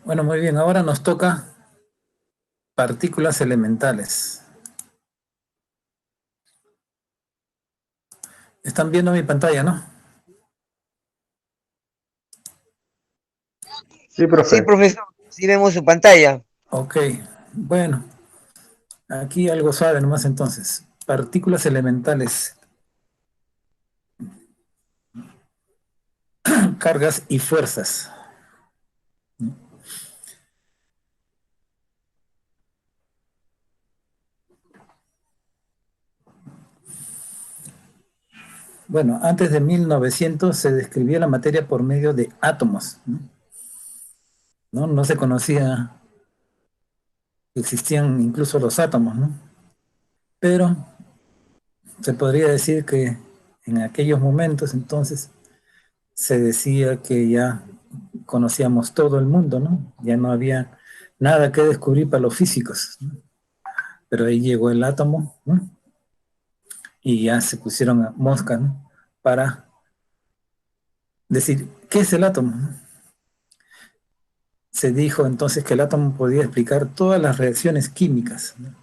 Bueno, muy bien, ahora nos toca partículas elementales. Están viendo mi pantalla, ¿no? Sí, Sí, profe. profesor, sí vemos su pantalla. Ok, bueno, aquí algo suave nomás entonces. Partículas elementales, cargas y fuerzas. Bueno, antes de 1900 se describía la materia por medio de átomos, ¿no? No se conocía, existían incluso los átomos, ¿no? Pero se podría decir que en aquellos momentos entonces se decía que ya conocíamos todo el mundo, ¿no? Ya no había nada que descubrir para los físicos, ¿no? Pero ahí llegó el átomo, ¿no? Y ya se pusieron a mosca, ¿no? Para decir, ¿qué es el átomo? Se dijo entonces que el átomo podía explicar todas las reacciones químicas, ¿no?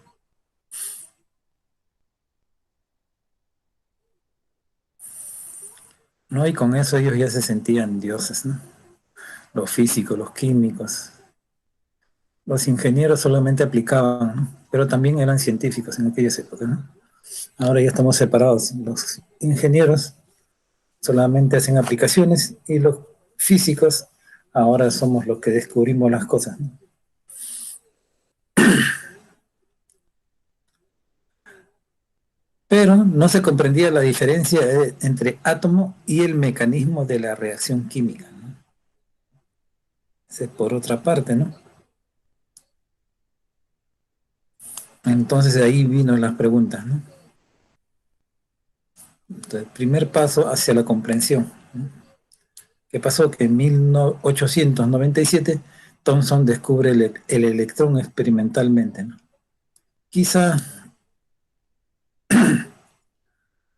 ¿No? Y con eso ellos ya se sentían dioses, ¿no? Los físicos, los químicos, los ingenieros solamente aplicaban, ¿no? Pero también eran científicos en aquellas épocas, ¿no? Ahora ya estamos separados. Los ingenieros solamente hacen aplicaciones y los físicos ahora somos los que descubrimos las cosas, ¿no? Pero no se comprendía la diferencia entre átomo y el mecanismo de la reacción química, ¿no? Ese por otra parte, ¿no? Entonces de ahí vino las preguntas, ¿no? Entonces, primer paso hacia la comprensión, ¿no? ¿Qué pasó? Que en 1897 Thomson descubre el electrón experimentalmente, ¿no? Quizá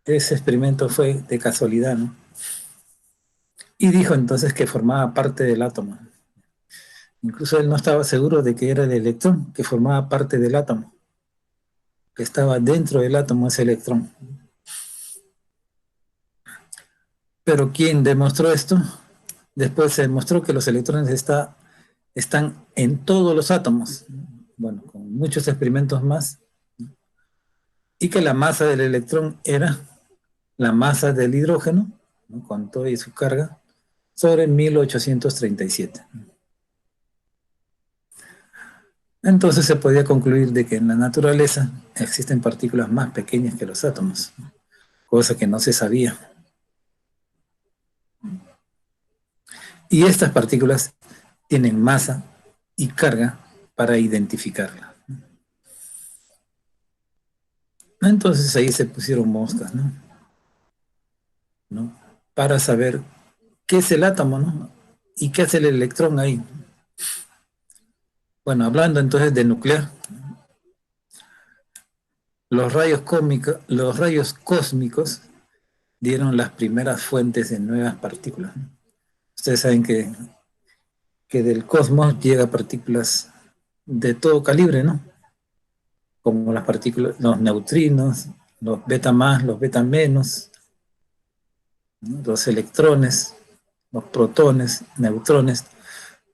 ese experimento fue de casualidad, ¿no? Y dijo entonces que formaba parte del átomo. Incluso él no estaba seguro de que era el electrón, que formaba parte del átomo, que estaba dentro del átomo ese electrón. Pero ¿quién demostró esto? Después se demostró que los electrones están en todos los átomos, bueno, con muchos experimentos más, y que la masa del electrón era la masa del hidrógeno, ¿no? Con toda su carga, sobre 1837. Entonces se podía concluir de que en la naturaleza existen partículas más pequeñas que los átomos, cosa que no se sabía. Y estas partículas tienen masa y carga para identificarla. Entonces ahí se pusieron moscas, ¿no? ¿No? Para saber qué es el átomo, ¿no? Y qué hace el electrón ahí. Bueno, hablando entonces de nuclear, los rayos cósmicos dieron las primeras fuentes de nuevas partículas, ¿no? Ustedes saben que del cosmos llega partículas de todo calibre, ¿no? Como las partículas, los neutrinos, los beta más, los beta menos, ¿no? Los electrones, los protones, neutrones,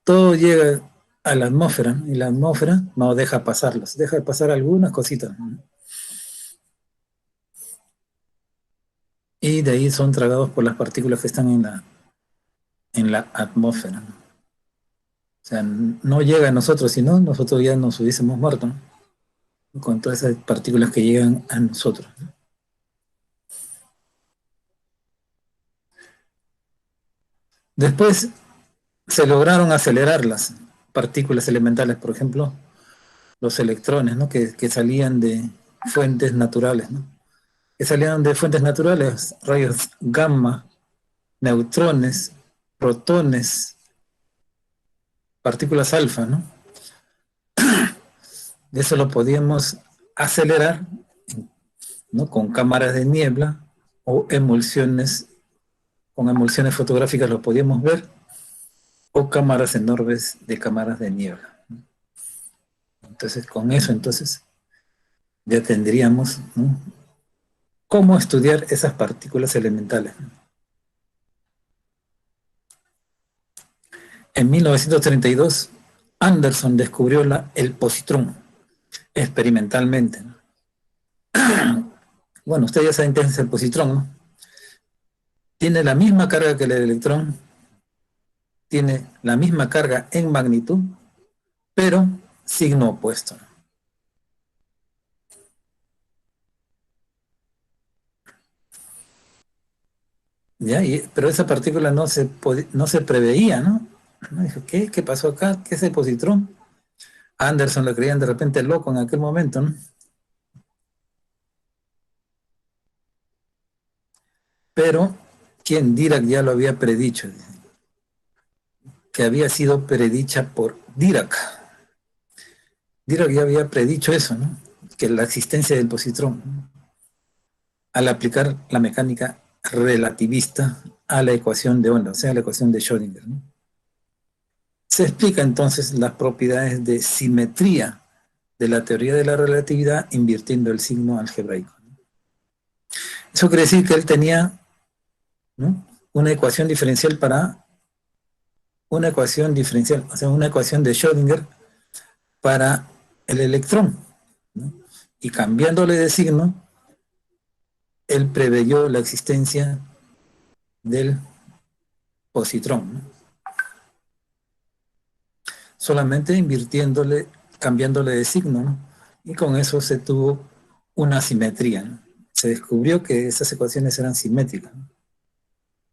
todo llega a la atmósfera, ¿no? Y la atmósfera no deja pasarlos, deja pasar algunas cositas, ¿no? Y de ahí son tragados por las partículas que están en la atmósfera, ¿no? O sea, no llega a nosotros, sino nosotros ya nos hubiésemos muerto, ¿no? Con todas esas partículas que llegan a nosotros. Después se lograron acelerar las partículas elementales, por ejemplo, los electrones, ¿no? Que salían de fuentes naturales, ¿no? Que salían de fuentes naturales, rayos gamma, neutrones, protones, partículas alfa, ¿no? Eso lo podíamos acelerar, ¿no? Con cámaras de niebla o emulsiones, con emulsiones fotográficas lo podíamos ver o cámaras enormes de cámaras de niebla. Entonces, con eso, entonces, ya tendríamos, ¿no?, cómo estudiar esas partículas elementales. En 1932, Anderson descubrió el positrón experimentalmente. Bueno, ustedes ya saben qué es el positrón, ¿no? Tiene la misma carga que el electrón, tiene la misma carga en magnitud, pero signo opuesto. ¿Ya? Pero esa partícula no se preveía, ¿no? Dijo, ¿qué pasó acá? ¿Qué es el positrón? Anderson lo creían de repente loco en aquel momento, ¿no? Pero quien Dirac ya lo había predicho, que había sido predicha por Dirac. Dirac ya había predicho eso, ¿no?, que la existencia del positrón, ¿no?, al aplicar la mecánica relativista a la ecuación de onda, o sea, la ecuación de Schrödinger, ¿no? Se explica entonces las propiedades de simetría de la teoría de la relatividad invirtiendo el signo algebraico. Eso quiere decir que él tenía, ¿no?, una ecuación diferencial o sea, una ecuación de Schrödinger para el electrón, ¿no?, y cambiándole de signo, él preveyó la existencia del positrón, ¿no?, solamente invirtiéndole, cambiándole de signo, ¿no?, y con eso se tuvo una simetría, ¿no? Se descubrió que esas ecuaciones eran simétricas,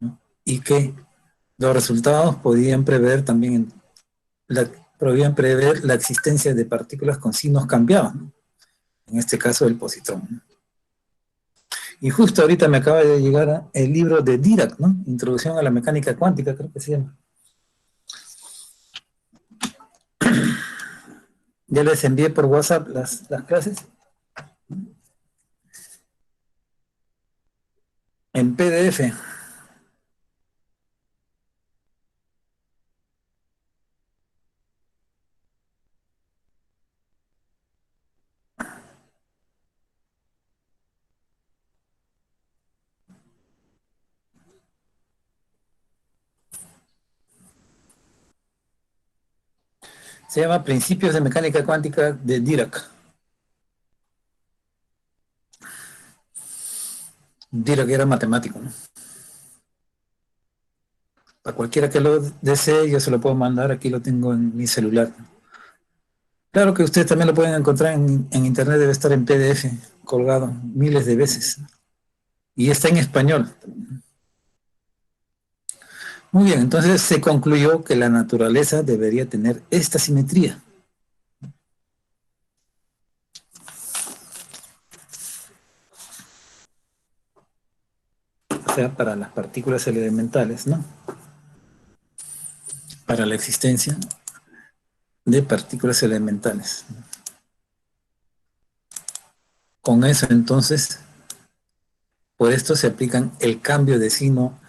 ¿no?, y que los resultados podían prever también podían prever la existencia de partículas con signos cambiados, ¿no?, en este caso el positrón, ¿no? Y justo ahorita me acaba de llegar el libro de Dirac, ¿no?, Introducción a la mecánica cuántica, creo que se llama. Ya les envié por WhatsApp las clases en PDF. Se llama Principios de Mecánica Cuántica de Dirac. Dirac era matemático, ¿no? A cualquiera que lo desee, yo se lo puedo mandar, aquí lo tengo en mi celular. Claro que ustedes también lo pueden encontrar en internet, debe estar en PDF, colgado miles de veces. Y está en español. Muy bien, entonces se concluyó que la naturaleza debería tener esta simetría. O sea, para las partículas elementales, ¿no?, para la existencia de partículas elementales. Con eso, entonces, por esto se aplican el cambio de signo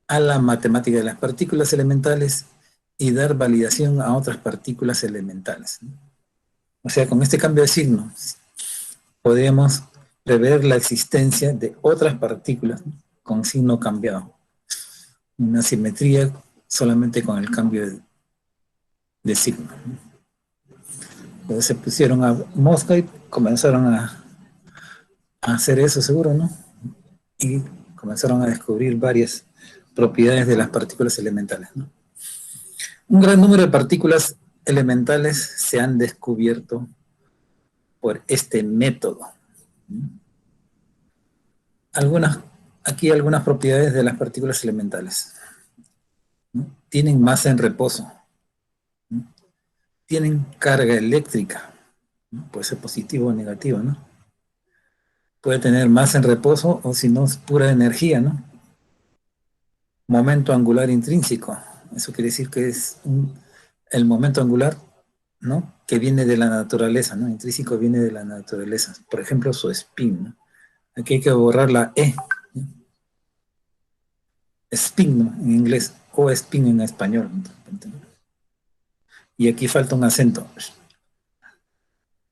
a la matemática de las partículas elementales y dar validación a otras partículas elementales, ¿no? O sea, con este cambio de signo podríamos prever la existencia de otras partículas, ¿no?, con signo cambiado. Una simetría solamente con el cambio de signo. Entonces se pusieron a mosca y comenzaron a hacer eso, seguro, ¿no? Y comenzaron a descubrir varias propiedades de las partículas elementales, ¿no? Un gran número de partículas elementales se han descubierto por este método. Aquí algunas propiedades de las partículas elementales, ¿no? Tienen masa en reposo, ¿no?, tienen carga eléctrica, ¿no?, puede ser positivo o negativo, ¿no? Puede tener masa en reposo o si no es pura energía, ¿no? Momento angular intrínseco, eso quiere decir que es el momento angular, ¿no?, que viene de la naturaleza, ¿no? Intrínseco viene de la naturaleza. Por ejemplo, su spin, ¿no? Aquí hay que borrar la E, ¿no?, spin, ¿no?, en inglés, o spin en español. Y aquí falta un acento.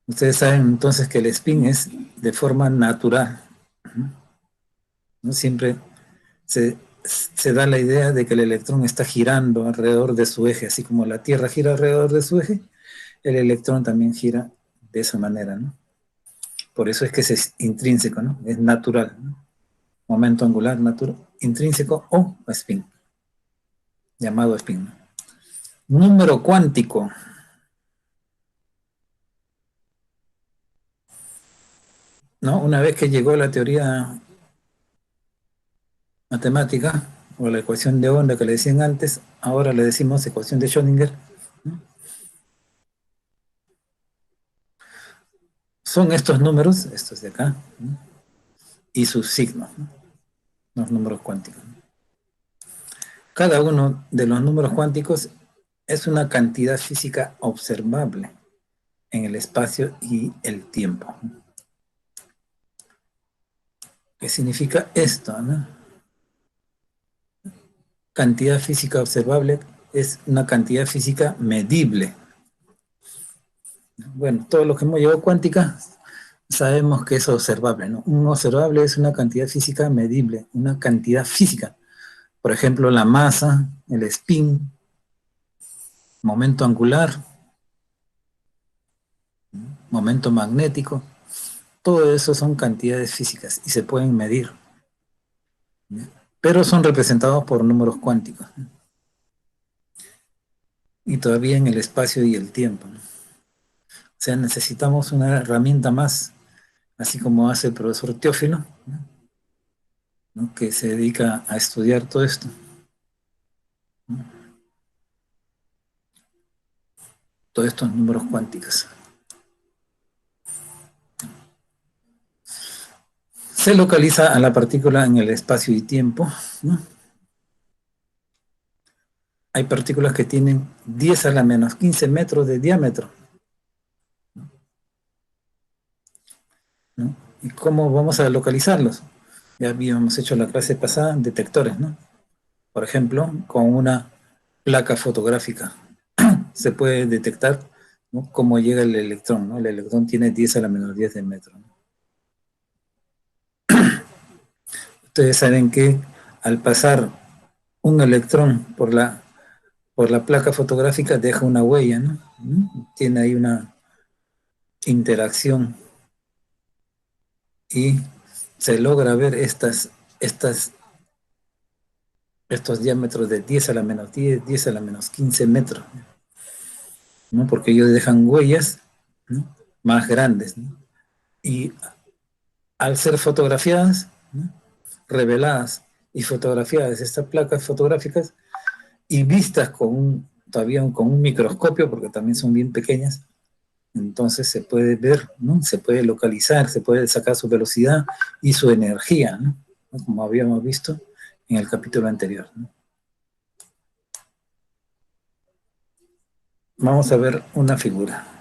Ustedes saben entonces que el spin es de forma natural, ¿no? Siempre se da la idea de que el electrón está girando alrededor de su eje, así como la Tierra gira alrededor de su eje, el electrón también gira de esa manera, ¿no? Por eso es que es intrínseco, ¿no? Es natural, ¿no? Momento angular natural, intrínseco o spin, llamado spin, ¿no? Número cuántico. ¿No? Una vez que llegó la teoría matemática, o la ecuación de onda que le decían antes, ahora le decimos ecuación de Schrödinger, ¿no? Son estos números, estos de acá, ¿no? Y sus signos, ¿no? Los números cuánticos. Cada uno de los números cuánticos es una cantidad física observable en el espacio y el tiempo. ¿Qué significa esto, no? Cantidad física observable es una cantidad física medible. Bueno, todo lo que hemos llevado cuántica sabemos que es observable, ¿no? Un observable es una cantidad física medible, una cantidad física. Por ejemplo, la masa, el spin, momento angular, momento magnético, todo eso son cantidades físicas y se pueden medir, ¿no? Pero son representados por números cuánticos, ¿no? Y todavía en el espacio y el tiempo, ¿no? O sea, necesitamos una herramienta más, así como hace el profesor Teófilo, ¿no? Que se dedica a estudiar todo esto, ¿no? Todos estos números cuánticos. Se localiza a la partícula en el espacio y tiempo, ¿no? Hay partículas que tienen 10 a la menos 15 metros de diámetro, ¿no? ¿Y cómo vamos a localizarlos? Ya habíamos hecho la clase pasada, detectores, ¿no? Por ejemplo, con una placa fotográfica se puede detectar, ¿no?, cómo llega el electrón, ¿no? El electrón tiene 10 a la menos 10 de metro, ¿no? Ustedes saben que al pasar un electrón por la placa fotográfica deja una huella, ¿no? Tiene ahí una interacción y se logra ver estos diámetros de 10 a la menos 10, 10 a la menos 15 metros, ¿no? Porque ellos dejan huellas, ¿no?, más grandes, ¿no? Y al ser fotografiadas, ¿no?, reveladas y fotografiadas estas placas fotográficas y vistas todavía con un microscopio, porque también son bien pequeñas, entonces se puede ver, ¿no?, se puede localizar, se puede sacar su velocidad y su energía, ¿no?, como habíamos visto en el capítulo anterior, ¿no? Vamos a ver una figura.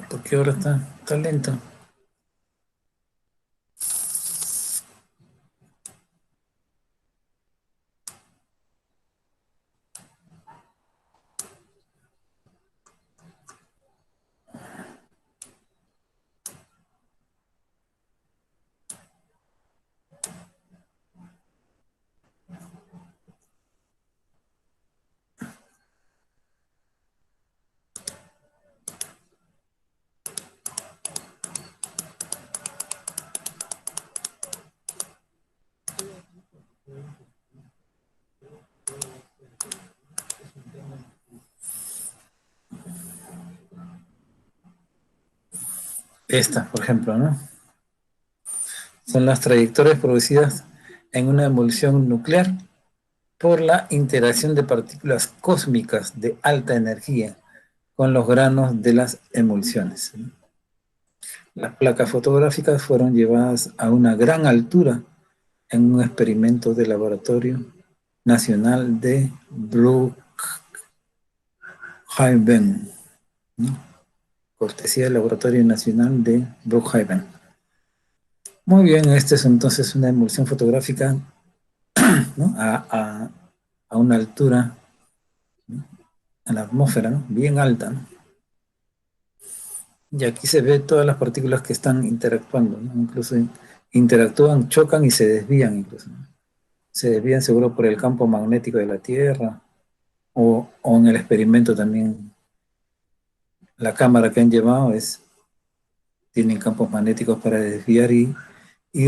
¿Por qué ahora está lento? Esta, por ejemplo, ¿no? Son las trayectorias producidas en una emulsión nuclear por la interacción de partículas cósmicas de alta energía con los granos de las emulsiones, ¿no? Las placas fotográficas fueron llevadas a una gran altura en un experimento de laboratorio nacional de Brookhaven, ¿no? Cortesía del Laboratorio Nacional de Brookhaven. Muy bien, esta es entonces una emulsión fotográfica, ¿no? a una altura, ¿no? En la atmósfera, ¿no? Bien alta, ¿no? Y aquí se ve todas las partículas que están interactuando, ¿no? Incluso interactúan, chocan y se desvían incluso, ¿no? Se desvían seguro por el campo magnético de la Tierra o en el experimento también. La cámara que han llevado tienen campos magnéticos para desviar y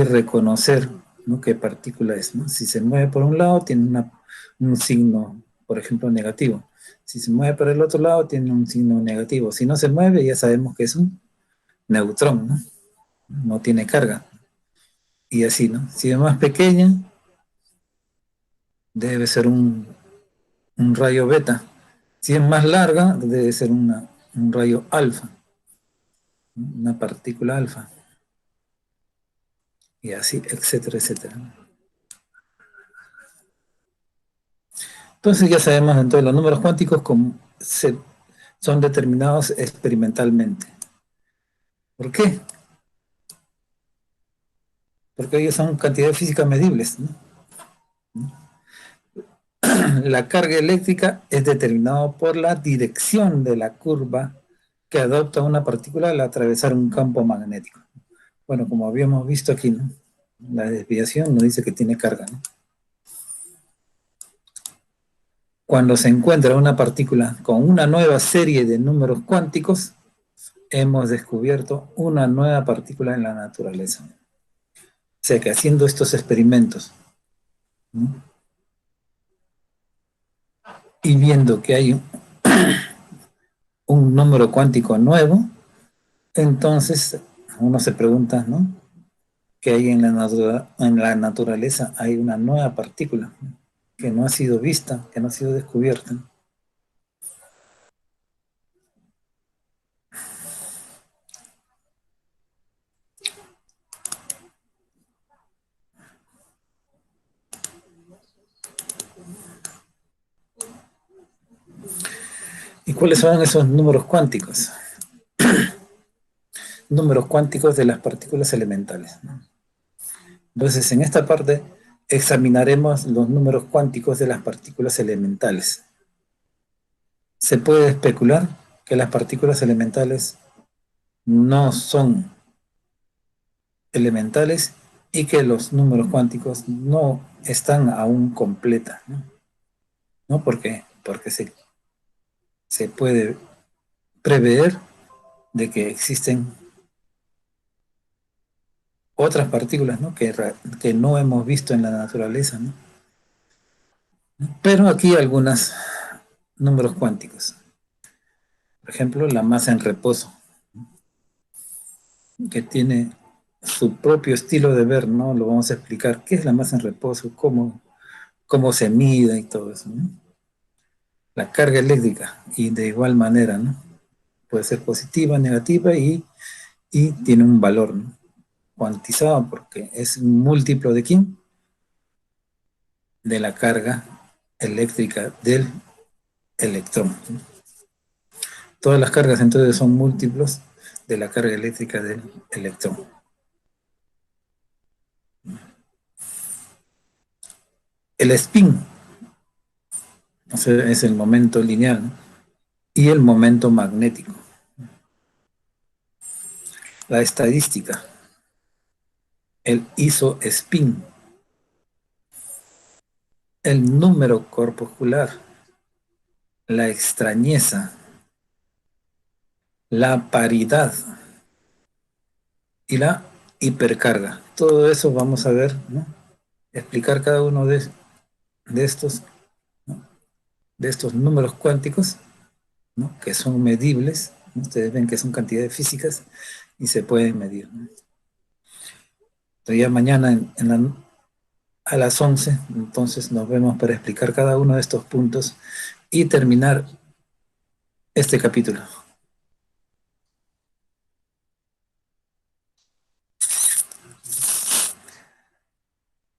reconocer, ¿no? Qué partícula es, ¿no? Si se mueve por un lado, tiene un signo, por ejemplo, negativo. Si se mueve por el otro lado, tiene un signo negativo. Si no se mueve, ya sabemos que es un neutrón, ¿no? No tiene carga. Y así, ¿no? Si es más pequeña, debe ser un rayo beta. Si es más larga, debe ser un rayo alfa, ¿no? Una partícula alfa. Y así, etcétera, etcétera. Entonces ya sabemos entonces los números cuánticos son determinados experimentalmente. ¿Por qué? Porque ellos son cantidades físicas medibles, ¿no? La carga eléctrica es determinada por la dirección de la curva que adopta una partícula al atravesar un campo magnético. Bueno, como habíamos visto aquí, ¿no? La desviación nos dice que tiene carga, ¿no? Cuando se encuentra una partícula con una nueva serie de números cuánticos, hemos descubierto una nueva partícula en la naturaleza. O sea que haciendo estos experimentos, ¿no? Y viendo que hay un número cuántico nuevo, entonces uno se pregunta, ¿no? Que hay en la naturaleza hay una nueva partícula, ¿no? Que no ha sido vista, que no ha sido descubierta. ¿Y cuáles son esos números cuánticos? Números cuánticos de las partículas elementales, ¿no? Entonces, en esta parte examinaremos los números cuánticos de las partículas elementales. Se puede especular que las partículas elementales no son elementales y que los números cuánticos no están aún completas, ¿no? ¿No? ¿Por qué? Porque se puede prever de que existen otras partículas, ¿no? Que no hemos visto en la naturaleza, ¿no? Pero aquí algunos números cuánticos. Por ejemplo, la masa en reposo, que tiene su propio estilo de ver, ¿no? Lo vamos a explicar. ¿Qué es la masa en reposo? ¿Cómo se mide y todo eso, ¿no? La carga eléctrica, y de igual manera, ¿no? Puede ser positiva, negativa y tiene un valor, ¿no? Cuantizado porque es un múltiplo de ¿quién? De la carga eléctrica del electrón, ¿no? Todas las cargas entonces son múltiplos de la carga eléctrica del electrón. El spin, o sea, es el momento lineal, ¿no? Y el momento magnético. La estadística, el isospin, el número corpuscular, la extrañeza, la paridad y la hipercarga. Todo eso vamos a ver, ¿no? Explicar cada uno de estos, ¿no? De estos números cuánticos, ¿no? Que son medibles, ¿no? Ustedes ven que son cantidades físicas y se pueden medir, ¿no? Entonces ya mañana a las 11, entonces nos vemos para explicar cada uno de estos puntos y terminar este capítulo.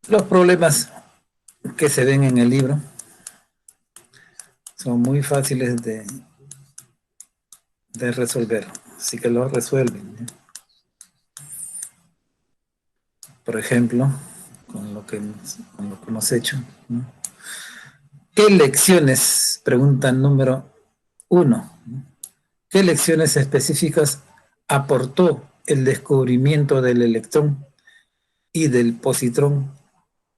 Los problemas que se ven en el libro son muy fáciles de resolver, así que los resuelven, ¿no? Por ejemplo, con lo que hemos hecho, ¿no? ¿Qué lecciones? Pregunta número 1. ¿Qué lecciones específicas aportó el descubrimiento del electrón y del positrón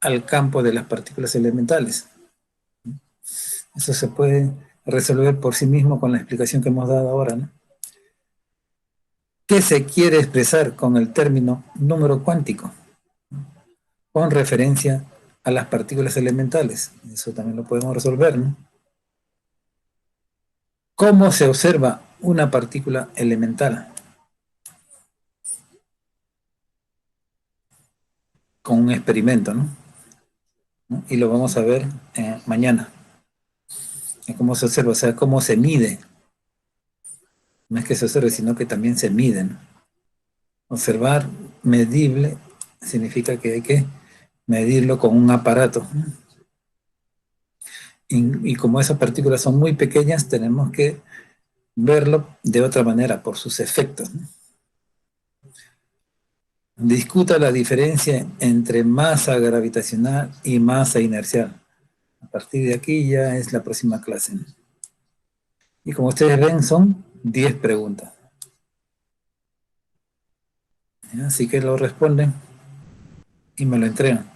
al campo de las partículas elementales? Eso se puede resolver por sí mismo con la explicación que hemos dado ahora, ¿no? ¿Qué se quiere expresar con el término número cuántico? Con referencia a las partículas elementales. Eso también lo podemos resolver, ¿no? ¿Cómo se observa una partícula elemental? Con un experimento, ¿no? ¿No? Y lo vamos a ver mañana. Cómo se observa, o sea, cómo se mide. No es que se observe, sino que también se mide, ¿no? Observar, medible, significa que hay que medirlo con un aparato, ¿no? Y como esas partículas son muy pequeñas, tenemos que verlo de otra manera, por sus efectos, ¿no? Discuta la diferencia entre masa gravitacional y masa inercial. A partir de aquí ya es la próxima clase, ¿no? Y como ustedes ven, son 10 preguntas, ¿ya? Así que lo responden y me lo entregan.